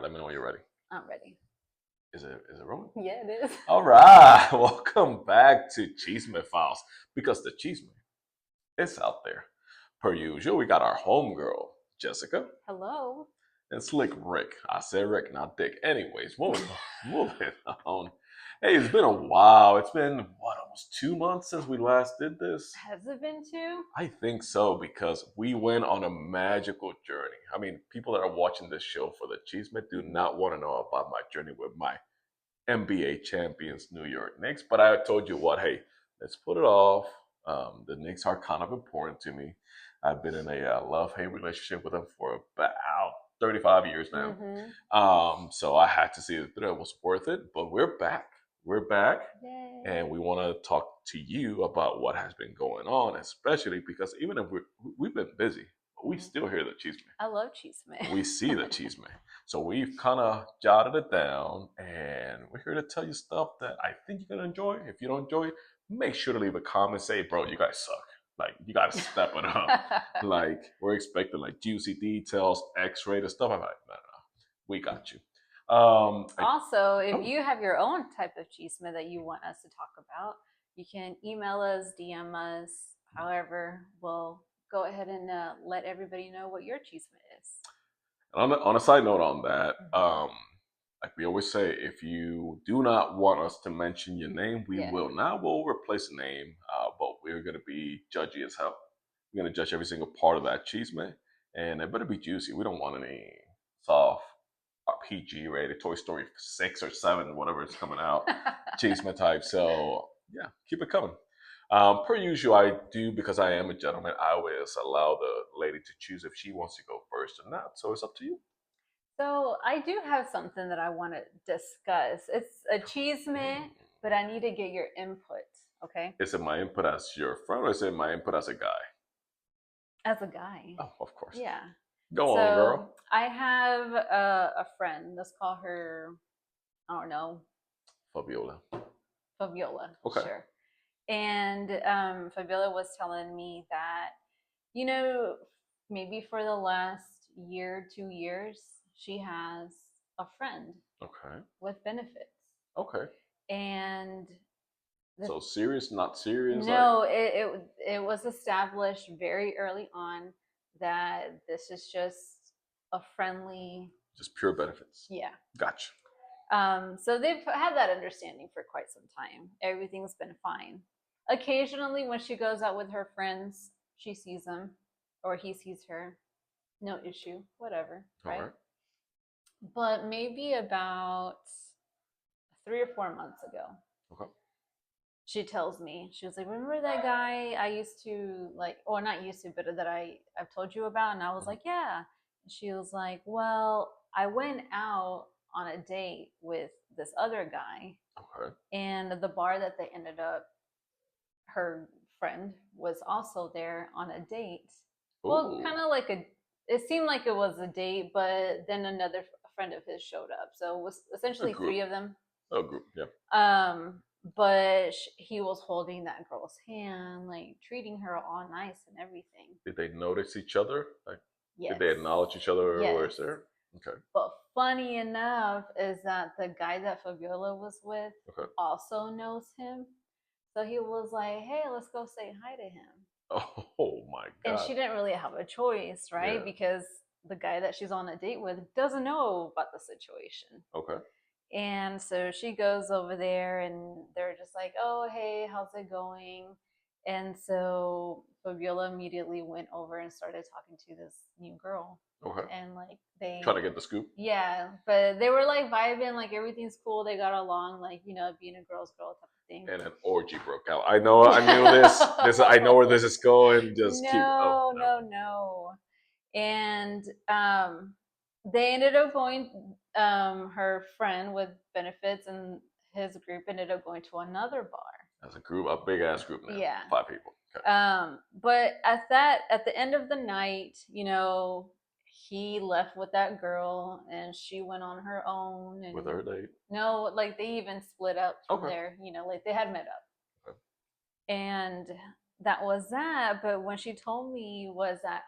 Let me know when you're ready. I'm ready. Is it rolling? Yeah, it is. All right. Welcome back to Chisme Files because the chisme is out there. Per usual, we got our homegirl, Jessica, Hello. and Slick Rick. I said Rick, not Dick. Anyways, moving on. Hey, it's been a while. It's been what, almost 2 months since we last did this? Has it been two? I think so because we went on a magical journey. I mean, people that are watching this show for the Chisme do not want to know about my journey with my NBA champions, New York Knicks. But I told you what, hey, let's put it off. The Knicks are kind of important to me. I've been in a love-hate relationship with them for about 35 years now. So I had to see that it was worth it. But we're back. We're back. Yay. And we want to talk to you about what has been going on, especially because even if we've been busy, we still hear the chisme. I love chisme. We see the chisme. So we've kind of jotted it down, and we're here to tell you stuff that I think you're gonna enjoy. If you don't enjoy it, make sure to leave a comment. Say, bro, you guys suck. Like, you gotta step it up. Like, we're expecting like juicy details, X-rated stuff. I'm like, no, we got you. Also, if you have your own type of chisme that you want us to talk about, you can email us, DM us. However, we'll go ahead and let everybody know what your chisme is. On a side note on that, like we always say, if you do not want us to mention your name, we will not. We'll replace the name, but we're going to be judgy as hell. We're going to judge every single part of that chisme, and it better be juicy. We don't want any soft, PG rated Toy Story 6 or 7, whatever is coming out, chisme type. So, yeah, keep it coming. Per usual, I do, because I am a gentleman, I always allow the lady to choose if she wants to go first or not. So it's up to you. So I do have something that I want to discuss. It's a chisme, but I need to get your input. Okay. Is it my input as your friend, or is it my input as a guy? As a guy. Oh, of course. Yeah. Go on, girl. I have a friend. Let's call her, I don't know, Fabiola. Fabiola. Okay. Sure. And Fabiola was telling me that, maybe for the last year, 2 years, she has a friend. Okay. With benefits. Okay. And so serious, not serious? No, it was established very early on that this is just a friendly, just pure benefits. Yeah. Gotcha. So they've had that understanding for quite some time. Everything's been fine. Occasionally, when she goes out with her friends, she sees them, or he sees her. No issue, whatever, right? But maybe about 3 or 4 months ago, okay, she tells me, she was like, remember that guy I used to like, or not used to, but that I've told you about? And I was like, yeah. And she was like, well, I went out on a date with this other guy. Okay. And the bar that they ended up, her friend was also there on a date. Ooh. Well, kind of like it seemed like it was a date, but then another friend of his showed up. So it was essentially 3 of them. A group, yeah. But he was holding that girl's hand, like treating her all nice and everything. Did they notice each other? Like, yes. Did they acknowledge each other? Yes. Or is there? Okay. But funny enough is that the guy that Fabiola was with also knows him. So he was like, hey, let's go say hi to him. Oh my God. And she didn't really have a choice, right? Yeah. Because the guy that she's on a date with doesn't know about the situation. Okay. And so she goes over there and they're just like, oh, hey, how's it going? And so Fabiola immediately went over and started talking to this new girl. Okay. And like they trying to get the scoop. Yeah, but they were like vibing, like everything's cool. They got along, like, being a girl's girl type of thing. And an orgy broke out. I knew this. I know where this is going. Just keep. Oh, no. And they ended up going. Her friend with benefits and his group ended up going to another bar. As a group, a big ass group now. Yeah, 5 people. Okay. But at the end of the night, he left with that girl and she went on her own. And with her date? No, like they even split up from there. Like they had met up. Okay. And that was that. But when she told me was that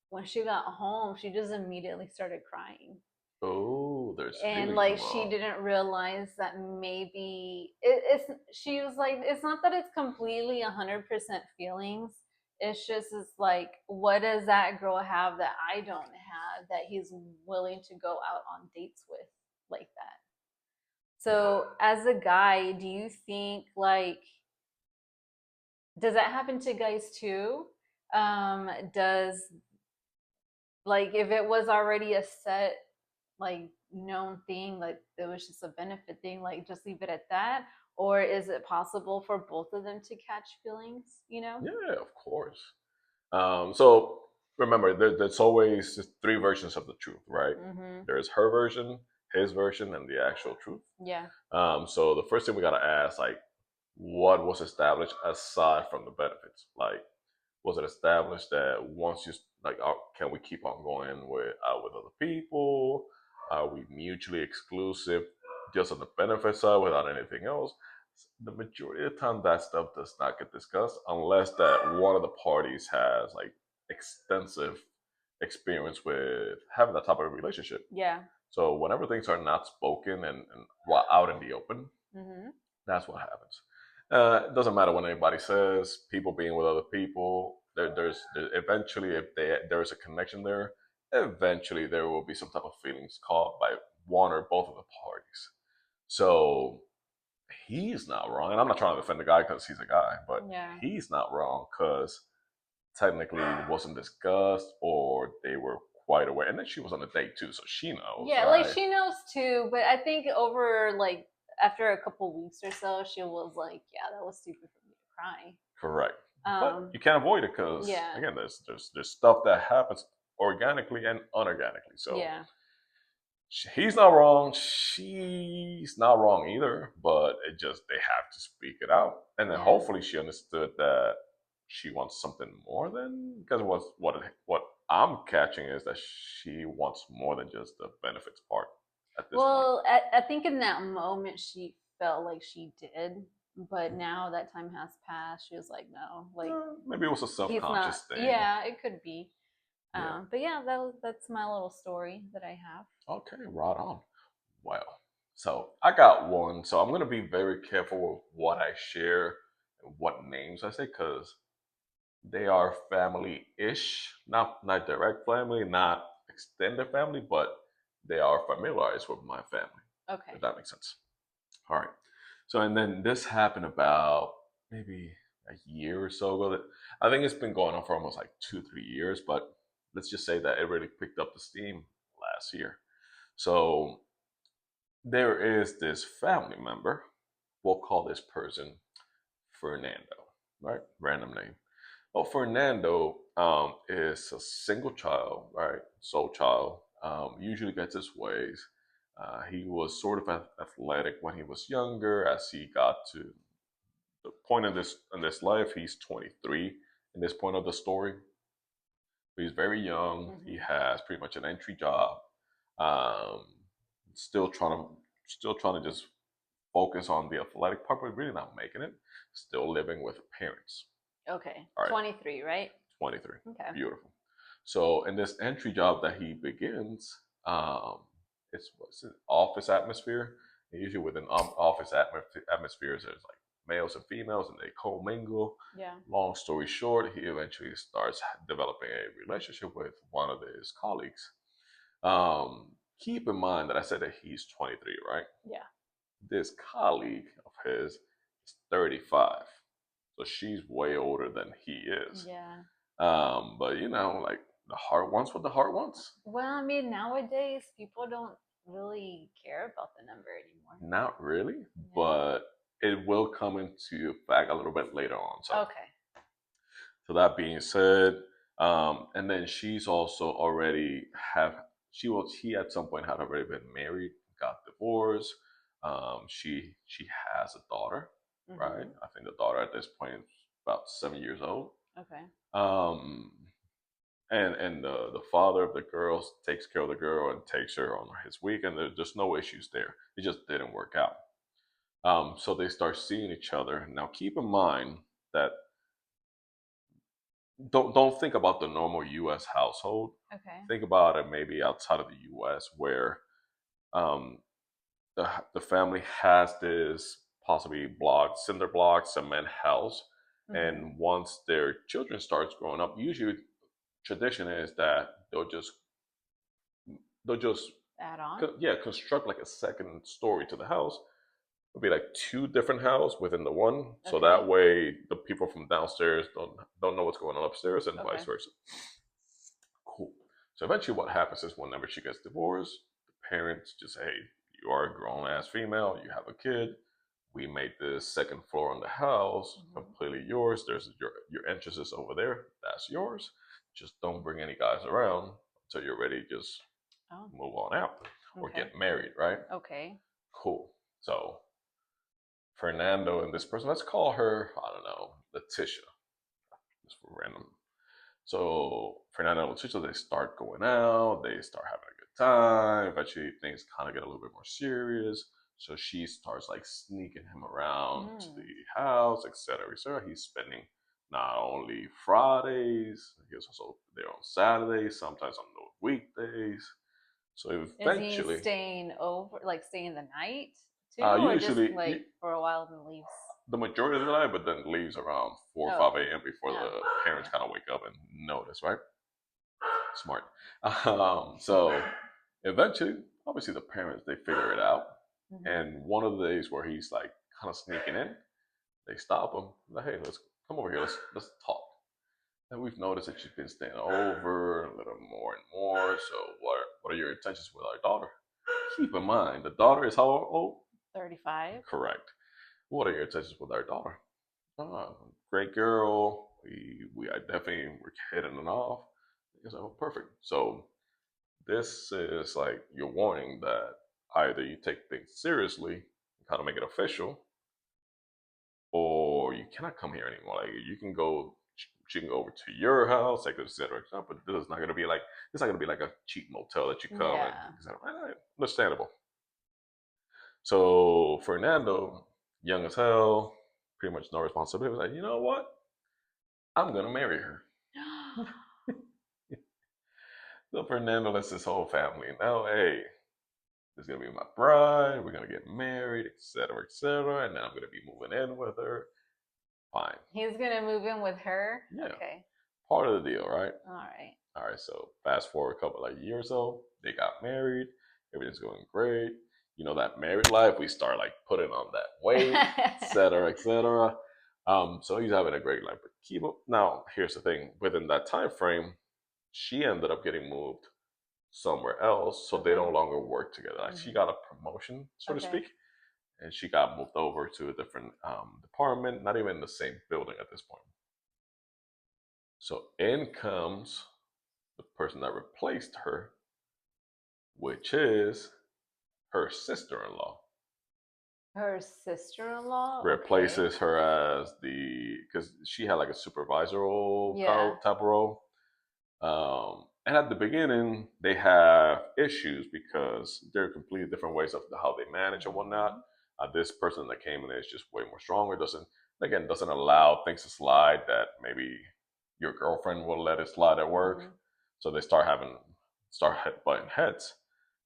when she got home, she just immediately started crying. Oh. there's and feelings like she involved. didn't realize that maybe it's she was like, it's not that it's completely 100% feelings, it's like, what does that girl have that I don't have that he's willing to go out on dates with like that? So as a guy, do you think like, does that happen to guys too? Does, like, if it was already a set, like, known thing, like it was just a benefit thing, like just leave it at that? Or is it possible for both of them to catch feelings, you know? Yeah, of course. So remember, there's always just three versions of the truth, right? Mm-hmm. There's her version, his version, and the actual truth. Yeah. So the first thing we gotta ask, like, what was established aside from the benefits? Like, was it established that once you like, can we keep on going with other people? Are we mutually exclusive, just on the benefit side without anything else? The majority of the time, that stuff does not get discussed unless that one of the parties has like extensive experience with having that type of relationship. Yeah. So whenever things are not spoken and while out in the open, Mm-hmm. that's what happens. It doesn't matter what anybody says. People being with other people, there eventually, if there is a connection there, eventually there will be some type of feelings caught by one or both of the parties. So he's not wrong, and I'm not trying to defend the guy because he's a guy, but Yeah. he's not wrong because technically it wasn't discussed or they were quite aware. And then she was on a date too, so she knows, Yeah, like right? she knows too, but I think over like after a couple weeks or so, she was like, "Yeah, that was stupid for me to cry." Correct. But Um, you can't avoid it because yeah, again, there's stuff that happens organically and unorganically. So yeah, he's not wrong. She's not wrong either. But it just they have to speak it out, and then yeah. hopefully she understood that she wants something more than because what I'm catching is that she wants more than just the benefits part at this point. Well, I think in that moment she felt like she did, but now that time has passed, she was like, "No, like Maybe it was a self he's not." conscious thing. Yeah, it could be. Yeah. But yeah, that's my little story that I have. Okay. Right on. Well, so I got one. So I'm gonna be very careful with what I share and what names I say because they are family-ish, not direct family, not extended family, but they are familiarized with my family. If Okay. that makes sense. All right. So and then this happened about maybe a year or so ago. That I think it's been going on for almost like 2, 3 years, but let's just say that it really picked up the steam last year. So there is this family member. We'll call this person Fernando, right? Random name. Well, Fernando is a single child, right? Sole child. Usually gets his ways. He was sort of athletic when he was younger. As he got to the point in this life, he's 23 in this point of the story. He's very young. He Mm-hmm. has pretty much an entry job. Um, still trying to just focus on the athletic part, but really not making it. Still living with parents. Okay. All right, 23, right? 23. Okay. Beautiful. So in this entry job that he begins, it's what's it, office atmosphere. And usually within office atmospheres, there's like males and females, and they commingle. Yeah. Long story short, he eventually starts developing a relationship with one of his colleagues. Keep in mind that I said that he's 23, right? Yeah. This colleague of his is 35. So she's way older than he is. Yeah. But like the heart wants what the heart wants. Well, I mean, nowadays people don't really care about the number anymore. Not really, Yeah. but it will come into effect a little bit later on. Okay. So that being said, and then she's also already have she at some point had already been married, got divorced. She has a daughter, right? Mm-hmm. I think the daughter at this point is about 7 years old. Okay. Um, and the father of the girl takes care of the girl and takes her on his weekend. There's just no issues there. It just didn't work out. So they start seeing each other. Now, keep in mind that don't think about the normal U.S. household. Okay. Think about it maybe outside of the U.S. where Um, the family has this possibly cinder block, cement house, Mm-hmm. and once their children starts growing up, usually tradition is that they'll just Add on. yeah, construct like a second story to the house. It'll be like two different houses within the one, so Okay. that way the people from downstairs don't know what's going on upstairs, and Okay. vice versa. Cool. So eventually, what happens is whenever she gets divorced, the parents just say, "Hey, you are a grown ass female. You have a kid. We made this second floor in the house Mm-hmm. completely yours. There's your entrance is over there. That's yours. Just don't bring any guys around until you're ready. Just Oh. move on out or Okay. get married, right? Okay. Cool. So Fernando and this person, let's call her, I don't know, Letitia. Just for random. So Fernando and Letitia, they start going out, they start having a good time. Eventually things kind of get a little bit more serious. So she starts like sneaking him around to Mm. the house, etc. etc. He's spending not only Fridays, he was also there on Saturdays, sometimes on the weekdays. So Is he eventually, staying over, like staying the night too, or just usually like for a while and then leaves? the majority of the night, but then leaves around 4 or Oh, 5 okay. a.m. before Oh, the parents yeah. kind of wake up and notice, right? Smart. So eventually, obviously, the parents they figure it out, Mm-hmm. and one of the days where he's like kind of sneaking in, they stop him. Like, hey, let's come over here. Let's talk. And we've noticed that she's been staying over a little more and more. So what are your intentions with our daughter? Keep in mind, the daughter is how old? 35. Correct. What are your intentions with our daughter? Oh, great girl. We I definitely were hitting it off. It's like, oh, perfect. So this is like your warning that either you take things seriously, kind of make it official, or you cannot come here anymore. Like you can go, she can go over to your house, like etc. But this is not gonna be like it's not gonna be like a cheap motel that you come and Yeah. etc. Understandable. So Fernando, young as hell, pretty much no responsibility. Was like, you know what? I'm gonna marry her. So Fernando lets his whole family know, hey, this is gonna be my bride. We're gonna get married, etc., etc. And then I'm gonna be moving in with her. Fine. He's gonna move in with her. Yeah, Okay. part of the deal, right? All right. All right. So fast forward a couple like years old, they got married. Everything's going great. You know that married life, we start like putting on that weight, etc., etc. So he's having a great life. But keep up. Now, here's the thing: within that time frame, she ended up getting moved somewhere else, so they Okay. no longer work together. Like she got a promotion, so to Okay. speak, and she got moved over to a different department, not even in the same building at this point. So in comes the person that replaced her, which is her sister-in-law. Her sister-in-law. Okay. Replaces her as because she had like a supervisor role Yeah. type of role. And at the beginning, they have issues because they're completely different ways of how they manage and whatnot. Mhm. This person that came in is just way more stronger. Doesn't allow things to slide that maybe your girlfriend will let it slide at work. Mhm. So they start butting heads,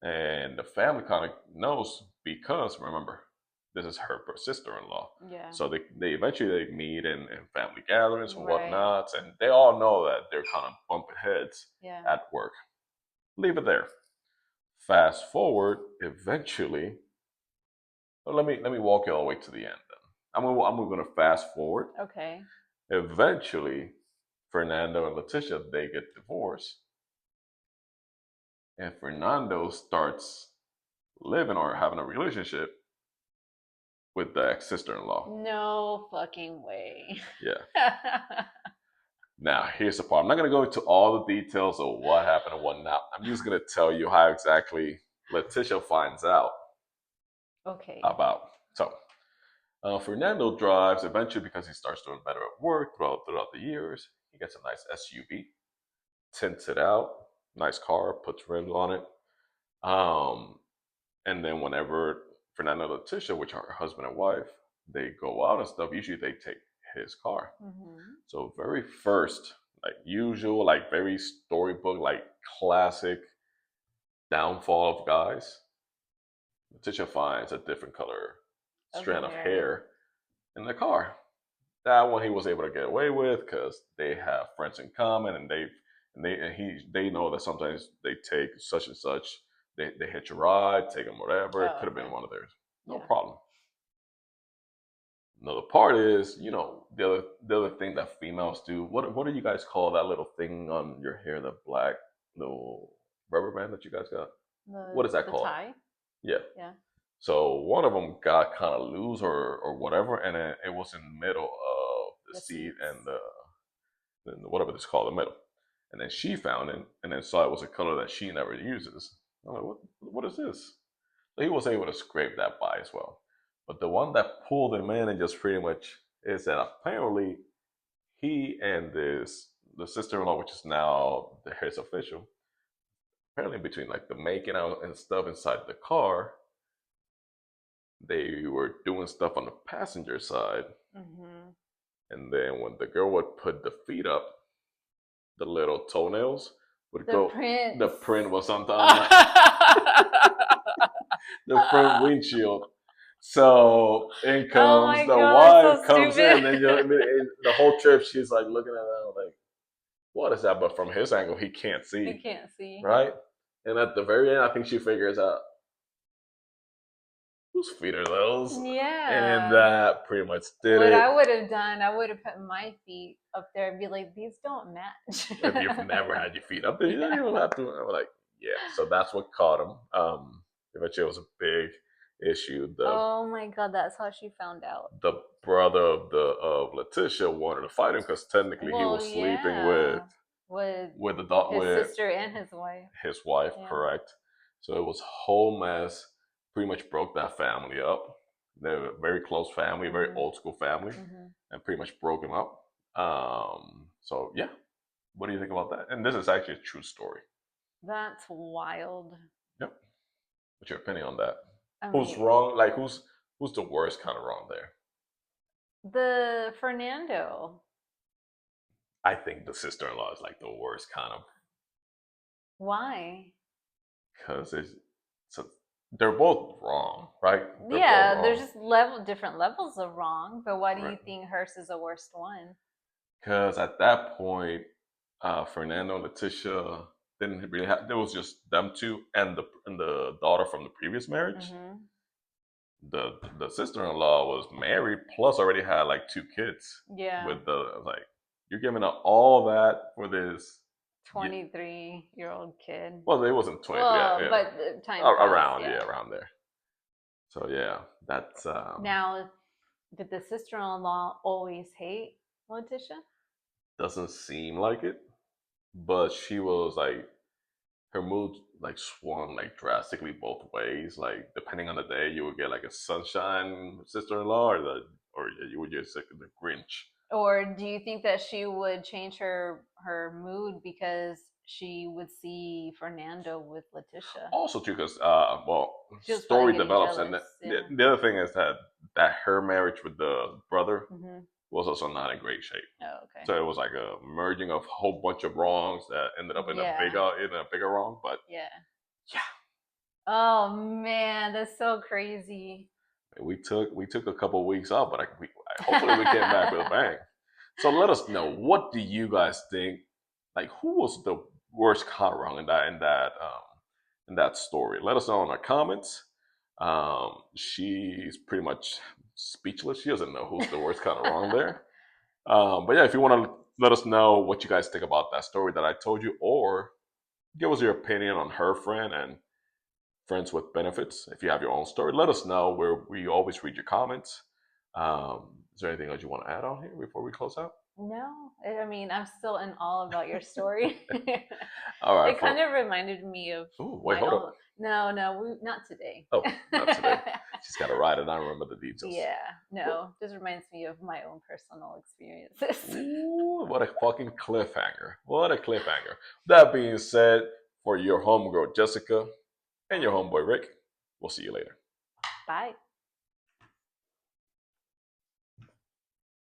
and the family kind of knows because remember this is her sister-in-law. Yeah. So they eventually they meet in family gatherings and Right. whatnots, and they all know that they're kind of bumping heads Yeah. at work. Leave it there. Fast forward, eventually, let me walk you all the way to the end. Then I'm going to fast forward. Okay. Eventually, Fernando and Letitia they get divorced, and Fernando starts living or having a relationship with the ex sister-in-law. No fucking way. Yeah. Now, here's the part. I'm not going to go into all the details of what happened and whatnot. I'm just going to tell you how exactly Letitia finds out Okay. about. So, Fernando drives eventually because he starts doing better at work throughout the years. He gets a nice SUV, tints it out, nice car, puts rims on it. Um, and then whenever Fernando and Letitia, which are her husband and wife, they go out and stuff, usually they take his car. Mhm. So very first, like usual, like very storybook, like classic downfall of guys. Letitia finds a different color Of strand of hair. hair in the car. That one he was able to get away with because they have friends in common, and they know that sometimes they take such and such. They hitch a ride, take them whatever. It Oh, could have been okay. one of theirs. No Yeah. problem. Another part is, the other thing that females do. What do you guys call that little thing on your hair, the black little rubber band that you guys got? What is that The called? tie. Yeah. Yeah. So one of them got kind of loose or whatever, and it was in the middle of the The seat seats. and the whatever it's called, the middle. And then she found it, and then saw it was a color that she never uses. I'm like, what is this? So he was able to scrape that by as well. But the one that pulled him in and just pretty much is that apparently he and the sister-in-law, which is now his official, apparently between like the making out and stuff inside the car, they were doing stuff on the passenger side. Mm-hmm. And then when the girl would put the feet up, the little toenails would The go. print. The print was on the front windshield. So in Oh comes my the God, wife, so comes in, stupid. and the whole trip she's like looking at it like, what is that? But from his angle, he can't see. You can't see. Right? And at the very end, I think she figures out, whose feet are those? Yeah. And that pretty much did what it. I would have done, I would have put my feet up there and be like, these don't match. If you've never had your feet up there, Yeah. you don't have to. I'm like, yeah. So that's what caught him. Eventually, it was a big issue. Oh my God, that's how she found out. The brother of Letitia wanted to fight him because technically he was sleeping with the dog, his with sister and his wife. his wife, Yeah. correct? So it was a whole mess. Pretty much broke that family up. They're a very close family, very Mhm. old school family, and pretty much broke them up. So yeah, what do you think about that? And this is actually a true story. That's wild. Yep. What's your opinion on that? I Who's mean, wrong? Like who's the worst kind of wrong there? the Fernando. I think the sister-in-law is like the worst kind of, Why? because so they're both wrong, right? They're Yeah, both there's wrong. just different levels of wrong, but why do you Correct. think hers is the worst one? Because at that point, Fernando and Letitia didn't really have. There was just them two and the daughter from the previous marriage. Mm-hmm. The sister-in-law was married, plus already had like 2 kids. Yeah. With like, you're giving up all that for this 23-year-old kid. Well, it wasn't 20. Well, yeah. but the time around, passed, around there. So yeah, that's Now, did the sister-in-law always hate Letitia? doesn't seem like it, but she was like, her mood like swung like drastically both ways. Like depending on the day, you would get like a sunshine sister-in-law, or you would just like the Grinch. Or do you think that she would change her mood because she would see Fernando with Letitia? Also, too, because She was story probably getting develops, and jealous, the other thing is that her marriage with the brother Mm-hmm. was also not in great shape. Oh, okay. So it was like a merging of a whole bunch of wrongs that ended up in a bigger wrong. But Yeah. yeah, Oh man, that's so crazy. we took a couple weeks off, but hopefully we came back with a bang. So let us know, what do you guys think? Like, who was the worst caught wrong in that story? Let us know in our comments. She's pretty much speechless. She doesn't know who's the worst kind of wrong there. But yeah, if you want to let us know what you guys think about that story that I told you, or give us your opinion on her friend and friends with benefits. If you have your own story, let us know. We always read your comments. Is there anything else you want to add on here before we close out? No, I mean, I'm still in awe about your story. All right. It kind of reminded me of. Ooh, wait, hold up. No, not today. Oh, not today. She's got to write it. I don't remember the details. Yeah, no, just reminds me of my own personal experiences. Ooh, what a fucking cliffhanger. What a cliffhanger. That being said, for your homegirl Jessica and your homeboy Rick, we'll see you later. Bye.